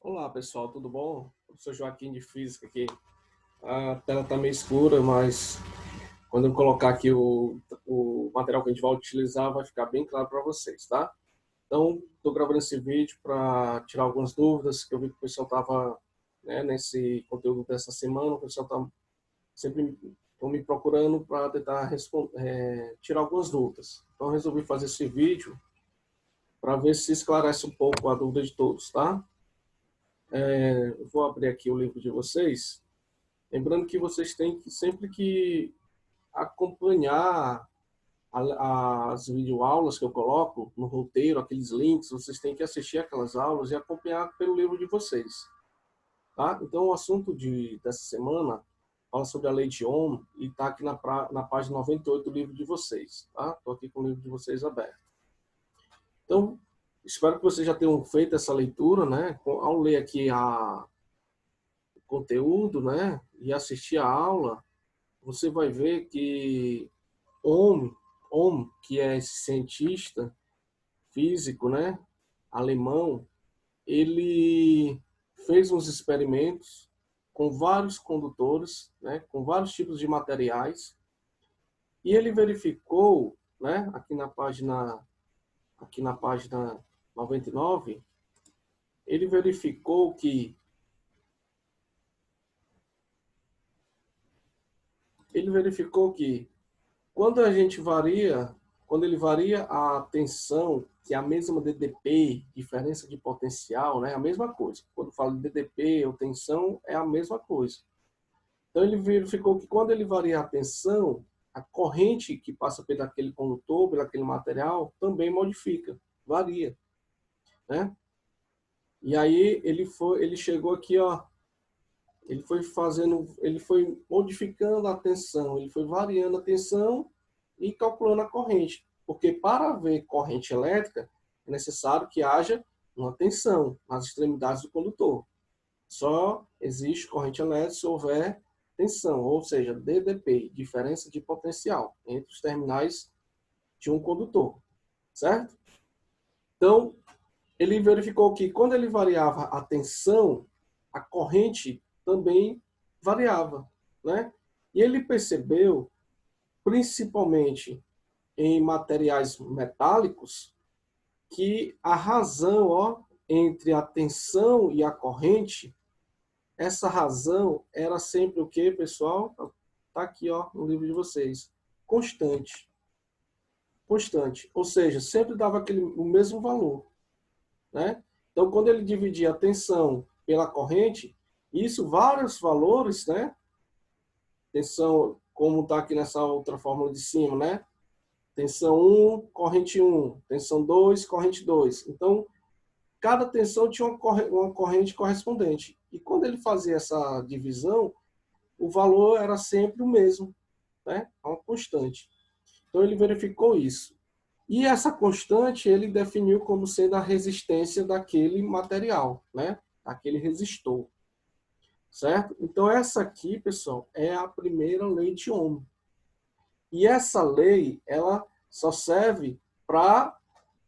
Olá pessoal, tudo bom? Professor Joaquim de Física aqui. A tela está meio escura, mas quando eu colocar aqui o material que a gente vai utilizar, vai ficar bem claro para vocês, tá? Então, estou gravando esse vídeo para tirar algumas dúvidas que eu vi que o pessoal estava, né, nesse conteúdo dessa semana, o pessoal está sempre tão me procurando para tentar tirar algumas dúvidas. Então, eu resolvi fazer esse vídeo para ver se esclarece um pouco a dúvida de todos, tá? Eu vou abrir aqui o livro de vocês. Lembrando que vocês têm que sempre que acompanhar as videoaulas que eu coloco no roteiro, aqueles links, vocês têm que assistir aquelas aulas e acompanhar pelo livro de vocês, tá? Então, o assunto dessa semana fala sobre a lei de Ohm e está aqui na página 98 do livro de vocês, tá? Estou aqui com o livro de vocês aberto. Então, espero que vocês já tenham feito essa leitura, né? Ao ler aqui o conteúdo, né? E assistir a aula, você vai ver que Ohm, que é esse cientista físico, né, alemão, ele fez uns experimentos com vários condutores, né, com vários tipos de materiais, e ele verificou, né, aqui na página 99, ele verificou que Quando a gente varia, quando ele varia a tensão, que é a mesma DDP, diferença de potencial, né? A mesma coisa. Quando fala de DDP ou tensão, é a mesma coisa. Então ele verificou que quando ele varia a tensão, a corrente que passa por aquele condutor, por aquele material, também modifica, varia, né? E aí ele chegou aqui, ó, ele foi modificando a tensão, ele foi variando a tensão e calculando a corrente. Porque para haver corrente elétrica, é necessário que haja uma tensão nas extremidades do condutor. Só existe corrente elétrica se houver tensão, ou seja, DDP, diferença de potencial, entre os terminais de um condutor, certo? Então, ele verificou que quando ele variava a tensão, a corrente também variava, né? E ele percebeu, principalmente em materiais metálicos, que a razão, ó, entre a tensão e a corrente, essa razão era sempre o que, pessoal? Tá aqui, ó, no livro de vocês. Constante. Constante. Ou seja, sempre dava o mesmo valor, né? Então, quando ele dividia a tensão pela corrente, isso, vários valores, né? Tensão, como está aqui nessa outra fórmula de cima, né? Tensão 1, corrente 1. Tensão 2, corrente 2. Então, cada tensão tinha uma corrente correspondente. E quando ele fazia essa divisão, o valor era sempre o mesmo, né? Uma constante. Então, ele verificou isso. E essa constante ele definiu como sendo a resistência daquele material, né? Daquele resistor, certo? Então essa aqui, pessoal, é a primeira lei de Ohm. E essa lei, ela só serve para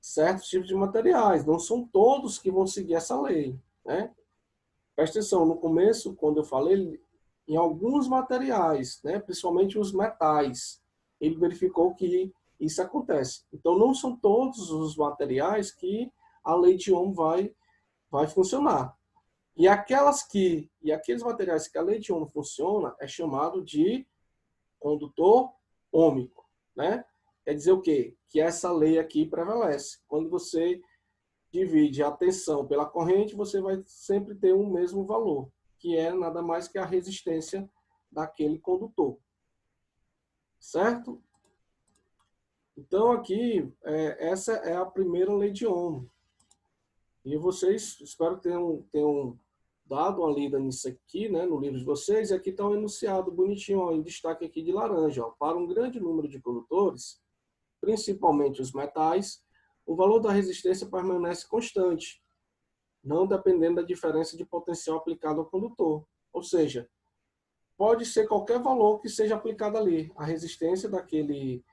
certos tipos de materiais, não são todos que vão seguir essa lei, né? Presta atenção, no começo, quando eu falei, em alguns materiais, né, principalmente os metais, ele verificou que isso acontece. Então, não são todos os materiais que a lei de Ohm vai funcionar. E aqueles materiais que a lei de Ohm funciona é chamado de condutor ôhmico, né? Quer dizer o quê? Que essa lei aqui prevalece. Quando você divide a tensão pela corrente, você vai sempre ter um mesmo valor, que é nada mais que a resistência daquele condutor, certo? Então aqui, essa é a primeira lei de Ohm. E vocês, espero que tenham dado uma lida nisso aqui, né, no livro de vocês, e aqui está um enunciado bonitinho, ó, em destaque aqui de laranja. Ó. Para um grande número de condutores, principalmente os metais, o valor da resistência permanece constante, não dependendo da diferença de potencial aplicado ao condutor. Ou seja, pode ser qualquer valor que seja aplicado ali. A resistência daquele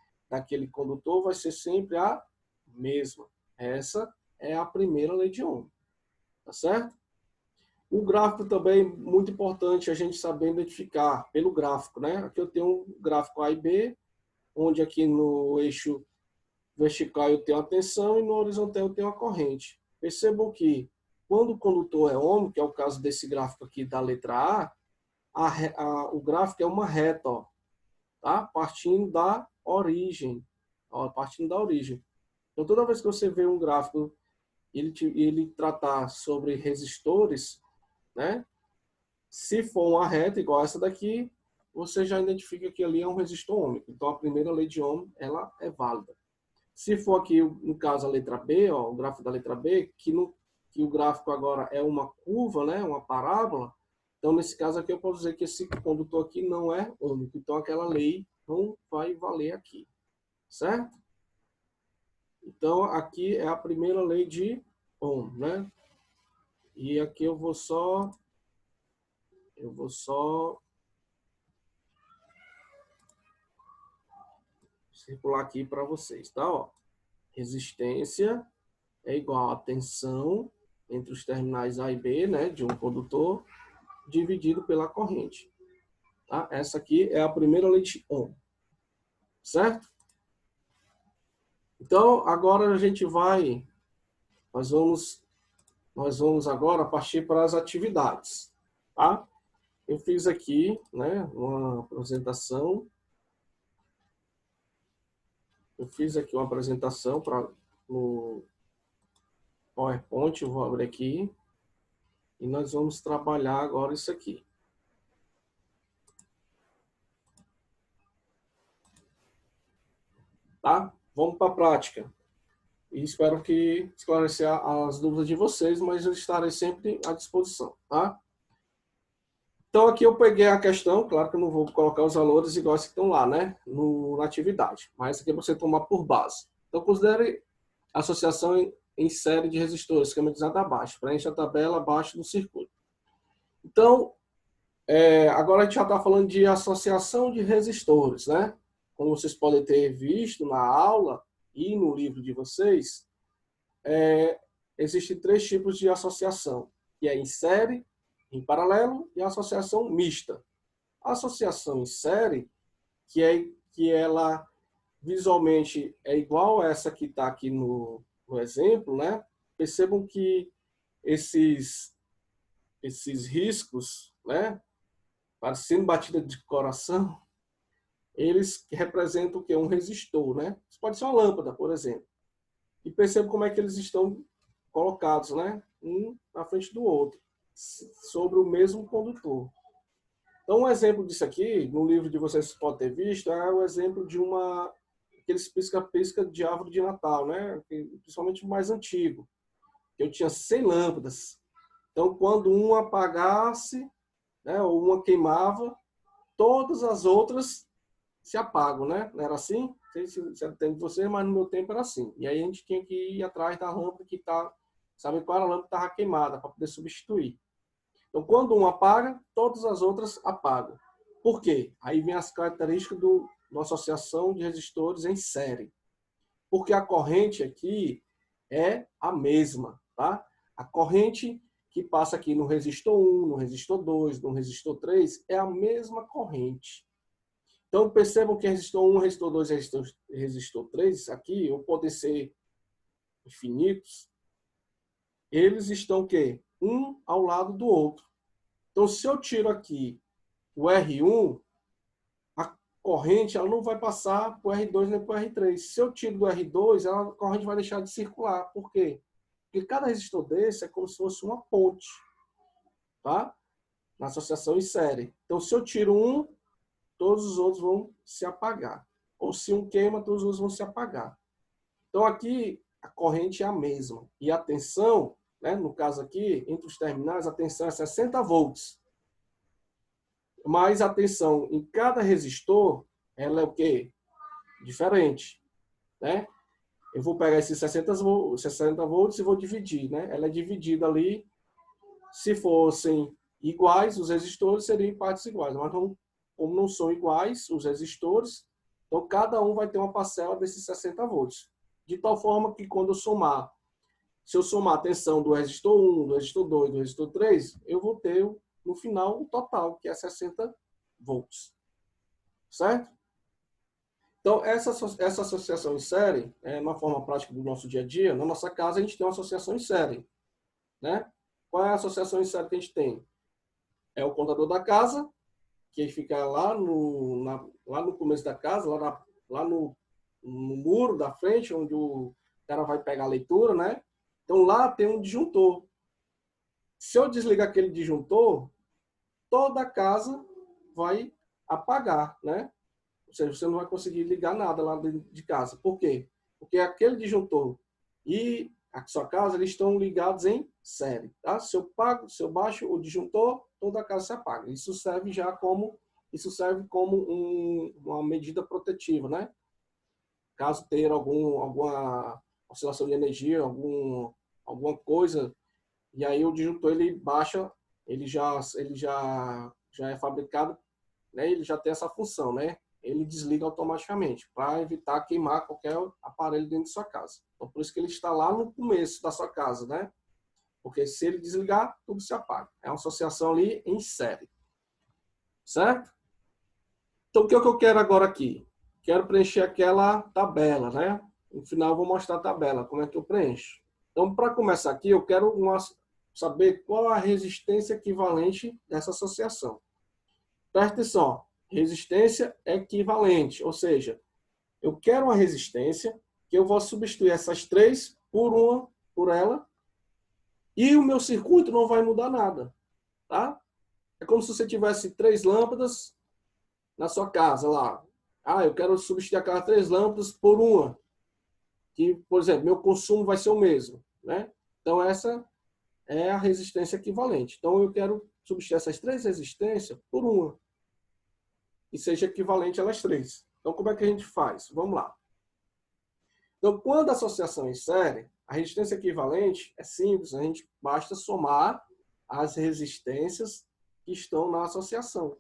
condutor vai ser sempre a mesma. Essa é a primeira lei de Ohm. Tá certo? O gráfico também é muito importante a gente saber identificar pelo gráfico, né? Aqui eu tenho um gráfico A e B, onde aqui no eixo vertical eu tenho a tensão e no horizontal eu tenho a corrente. Percebam que quando o condutor é ômico, que é o caso desse gráfico aqui da letra o gráfico é uma reta, ó, tá? Partindo da origem. Ó, partindo da origem. Então, toda vez que você vê um gráfico ele tratar sobre resistores, né? Se for uma reta igual essa daqui, você já identifica que ali é um resistor ômico. Então, a primeira lei de Ohm, ela é válida. Se for aqui, no caso, a letra B, ó, o gráfico da letra B, que o gráfico agora é uma curva, né, uma parábola, então, nesse caso aqui, eu posso dizer que esse condutor aqui não é ômico. Então, aquela lei não vai valer aqui, certo? Então, aqui é a primeira lei de Ohm, né? E aqui eu vou só circular aqui para vocês, tá? Ó, resistência é igual a tensão entre os terminais A e B, né, de um condutor, dividido pela corrente. Tá? Essa aqui é a primeira lei de Ohm, certo? Então, agora a gente vai, nós vamos agora partir para as atividades, tá? Eu fiz aqui, né, uma apresentação. Eu fiz aqui uma apresentação no PowerPoint, eu vou abrir aqui. E nós vamos trabalhar agora isso aqui. Tá? Vamos para a prática. E espero que esclarecer as dúvidas de vocês, mas eu estarei sempre à disposição, tá? Então, aqui eu peguei a questão, claro que eu não vou colocar os valores iguais que estão lá, né? Na atividade, mas aqui é para você tomar por base. Então, considere a associação em série de resistores, esquematizada abaixo. Preencha a tabela abaixo do circuito. Então, agora a gente já está falando de associação de resistores, né? Como vocês podem ter visto na aula e no livro de vocês, existem 3 tipos de associação, que é em série, em paralelo e a associação mista. A associação em série, que ela visualmente é igual a essa que está aqui no exemplo, né? Percebam que esses riscos, né? Parecendo batida de coração, eles representam o quê? Um resistor, né? Isso pode ser uma lâmpada, por exemplo. E perceba como é que eles estão colocados, né? Um na frente do outro, sobre o mesmo condutor. Então, um exemplo disso aqui, no livro de vocês podem ter visto, é o exemplo de aqueles pisca-pisca de árvore de Natal, né? Principalmente o mais antigo. Eu tinha 100 lâmpadas. Então, quando uma apagasse, né, ou uma queimava, todas as outras se apagam, né? Não era assim? Não sei se é do tempo de vocês, mas no meu tempo era assim. E aí a gente tinha que ir atrás da lâmpada que tá, sabe qual era a lâmpada que estava queimada, para poder substituir. Então, quando uma apaga, todas as outras apagam. Por quê? Aí vem as características da associação de resistores em série. Porque a corrente aqui é a mesma, tá? A corrente que passa aqui no resistor 1, no resistor 2, no resistor 3, é a mesma corrente. Então, percebam que resistor 1, resistor 2 e resistor 3, aqui, ou podem ser infinitos, eles estão o quê? Um ao lado do outro. Então, se eu tiro aqui o R1, a corrente ela não vai passar para o R2 nem para o R3. Se eu tiro do R2, a corrente vai deixar de circular. Por quê? Porque cada resistor desse é como se fosse uma ponte, tá? Na associação em série. Então, se eu tiro um, todos os outros vão se apagar. Ou se um queima, todos os outros vão se apagar. Então, aqui, a corrente é a mesma. E a tensão, né, no caso aqui, entre os terminais, a tensão é 60 volts. Mas a tensão em cada resistor, ela é o quê? Diferente, né? Eu vou pegar esses 60 volts e vou dividir, né? Ela é dividida ali. Se fossem iguais, os resistores seriam em partes iguais. Mas não, como não são iguais os resistores, então cada um vai ter uma parcela desses 60 volts. De tal forma que quando eu somar Se eu somar a tensão do resistor 1, do resistor 2, do resistor 3, eu vou ter, no final, o total, que é 60 volts. Certo? Então, essa associação em série, na forma prática do nosso dia a dia, na nossa casa a gente tem uma associação em série. Né? Qual é a associação em série que a gente tem? É o contador da casa, que fica lá no começo da casa, lá no muro da frente, onde o cara vai pegar a leitura, né? Então lá tem um disjuntor. Se eu desligar aquele disjuntor, toda a casa vai apagar, né? Ou seja, você não vai conseguir ligar nada lá dentro de casa. Por quê? Porque aquele disjuntor e a sua casa, eles estão ligados em série, tá? Se eu baixo o disjuntor, toda a casa se apaga. Isso serve como uma medida protetiva, né? Caso tenha alguma oscilação de energia, alguma coisa, e aí o disjuntor ele baixa, já é fabricado, né? Ele já tem essa função, né? Ele desliga automaticamente para evitar queimar qualquer aparelho dentro de sua casa. Então, por isso que ele está lá no começo da sua casa, né? Porque se ele desligar, tudo se apaga. É uma associação ali em série. Certo? Então, o que é que eu quero agora aqui? Quero preencher aquela tabela, né? No final, eu vou mostrar a tabela, como é que eu preencho. Então, para começar aqui, eu quero saber qual a resistência equivalente dessa associação. Presta atenção, resistência equivalente, ou seja, eu quero uma resistência que eu vou substituir essas três por ela, e o meu circuito não vai mudar nada, tá? É como se você tivesse 3 lâmpadas na sua casa lá. Eu quero substituir aquelas 3 lâmpadas por uma, que, por exemplo, meu consumo vai ser o mesmo, né? Então, essa é a resistência equivalente. Então, eu quero substituir essas 3 resistências por uma, que seja equivalente às 3. Então, como é que a gente faz? Vamos lá. Então, quando a associação é em série, a resistência equivalente é simples, a gente basta somar as resistências que estão na associação.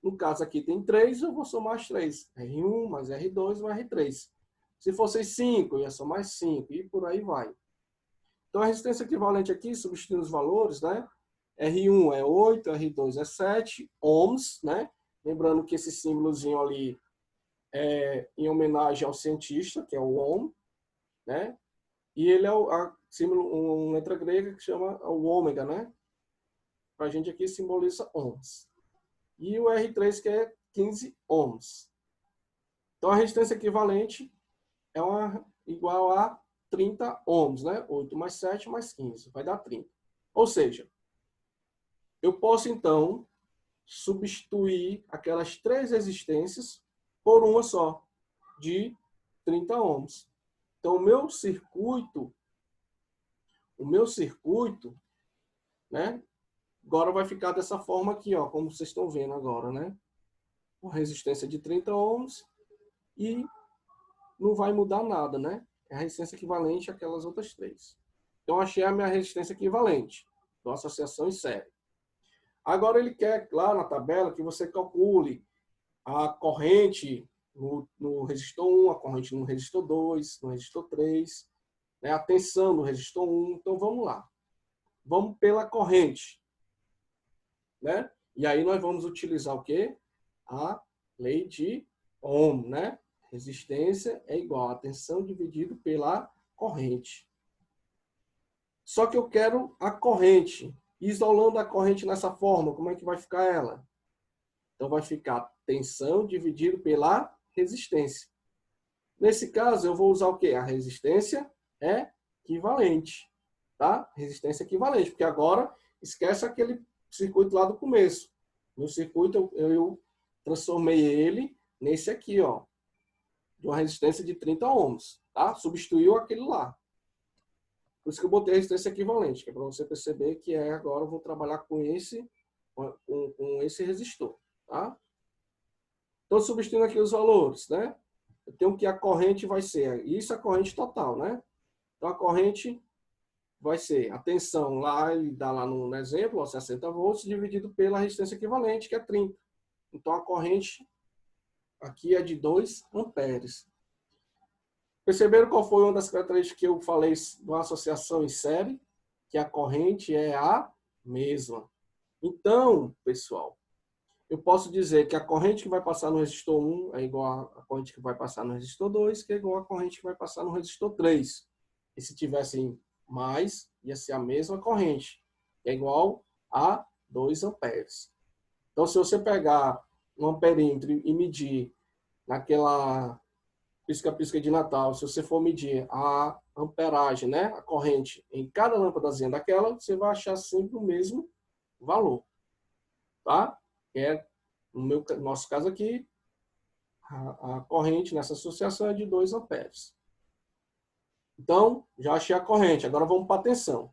No caso aqui tem 3, eu vou somar as 3. R1 mais R2 mais R3. Se fosse 5, eu ia somar 5 e por aí vai. Então, a resistência equivalente aqui, substituindo os valores, né? R1 é 8, R2 é 7 ohms, né? Lembrando que esse símbolozinho ali é em homenagem ao cientista, que é o ohm, né? E ele é uma letra grega que chama o ômega, né? Para a gente aqui simboliza ohms. E o R3 que é 15 ohms. Então a resistência equivalente é igual a 30 ohms, né? 8 mais 7 mais 15, vai dar 30. Ou seja, eu posso então substituir aquelas 3 resistências por uma só, de 30 ohms. Então o meu circuito, né? Agora vai ficar dessa forma aqui, ó, como vocês estão vendo agora, né? Com resistência de 30 ohms e não vai mudar nada, né? É a resistência equivalente àquelas outras 3. Então, achei a minha resistência equivalente da associação em série. Agora, ele quer, lá na tabela, que você calcule a corrente no resistor 1, a corrente no resistor 2, no resistor 3, né? A tensão no resistor 1. Então, vamos lá. Vamos pela corrente, né? E aí nós vamos utilizar o quê? A lei de Ohm, né? Resistência é igual a tensão dividido pela corrente. Só que eu quero a corrente. Isolando a corrente nessa forma, como é que vai ficar ela? Então vai ficar tensão dividido pela resistência. Nesse caso, eu vou usar o quê? A resistência equivalente, tá? Resistência equivalente, porque agora esquece aquele circuito lá do começo. No circuito eu transformei ele nesse aqui, ó, de uma resistência de 30 ohms, tá? Substituiu aquele lá. Por isso que eu botei a resistência equivalente, que é para você perceber que agora eu vou trabalhar com esse resistor, tá? Então, substituindo aqui os valores, né? Eu tenho que a corrente vai ser, isso é a corrente total, né? Então, a corrente vai ser a tensão lá, ele dá lá no exemplo, ó, 60 volts, dividido pela resistência equivalente, que é 30. Então, a corrente aqui é de 2 amperes. Perceberam qual foi uma das características que eu falei de uma associação em série? Que a corrente é a mesma. Então, pessoal, eu posso dizer que a corrente que vai passar no resistor 1 é igual à corrente que vai passar no resistor 2, que é igual à corrente que vai passar no resistor 3. E se tivessem mais, ia ser a mesma corrente, que é igual a 2 amperes. Então, se você pegar um amperímetro e medir naquela pisca-pisca de Natal, se você for medir a amperagem, né, a corrente em cada lâmpadazinha daquela, você vai achar sempre o mesmo valor, tá? É, no nosso caso aqui, a corrente nessa associação é de 2 amperes. Então, já achei a corrente. Agora vamos para a tensão,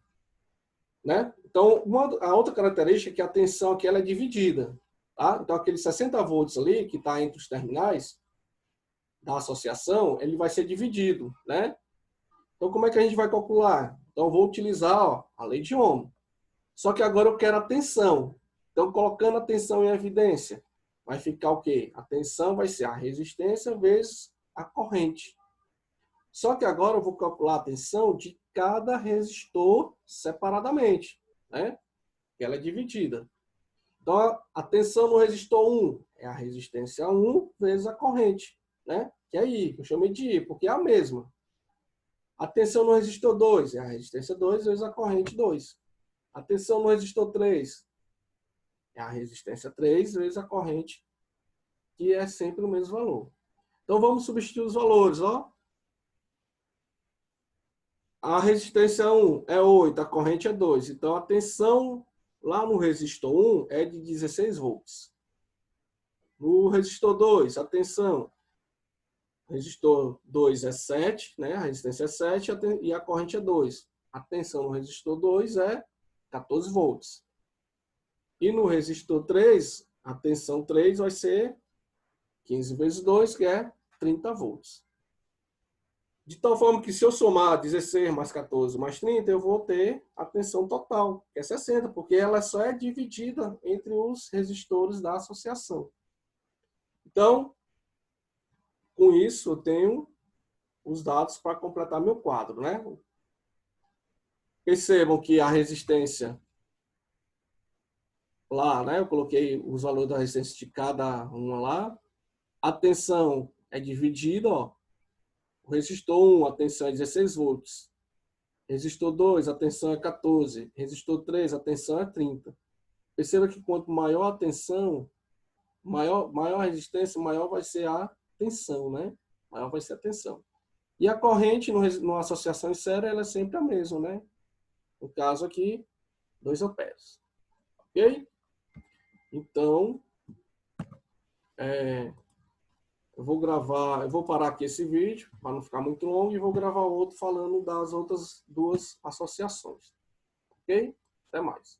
né? Então, a outra característica é que a tensão aqui ela é dividida, tá? Então, aqueles 60 volts ali, que está entre os terminais da associação, ele vai ser dividido, né? Então, como é que a gente vai calcular? Então, eu vou utilizar a lei de Ohm. Só que agora eu quero a tensão. Então, colocando a tensão em evidência, vai ficar o quê? A tensão vai ser a resistência vezes a corrente. Só que agora eu vou calcular a tensão de cada resistor separadamente, né? Que ela é dividida. Então, a tensão no resistor 1 é a resistência 1 vezes a corrente, né? Que é I, que eu chamei de I, porque é a mesma. A tensão no resistor 2 é a resistência 2 vezes a corrente 2. A tensão no resistor 3 é a resistência 3 vezes a corrente, que é sempre o mesmo valor. Então, vamos substituir os valores, ó. A resistência 1 é 8, a corrente é 2. Então, a tensão lá no resistor 1 é de 16 volts. No resistor 2, a tensão, resistor 2 é 7, né? A resistência é 7 e a corrente é 2. A tensão no resistor 2 é 14 volts. E no resistor 3, a tensão 3 vai ser 15 vezes 2, que é 30 volts. De tal forma que se eu somar 16 mais 14 mais 30, eu vou ter a tensão total, que é 60, porque ela só é dividida entre os resistores da associação. Então, com isso, eu tenho os dados para completar meu quadro, né? Percebam que a resistência lá, né? Eu coloquei os valores da resistência de cada uma lá. A tensão é dividida, ó. O resistor 1, a tensão é 16 volts. Resistor 2, a tensão é 14. Resistor 3, a tensão é 30. Perceba que quanto maior a tensão, maior a resistência, maior vai ser a tensão, né? Maior vai ser a tensão. E a corrente, numa associação em série, ela é sempre a mesma, né? No caso aqui, 2 amperes. Ok? Então, eu vou parar aqui esse vídeo, para não ficar muito longo, e vou gravar outro falando das outras duas associações. Ok? Até mais.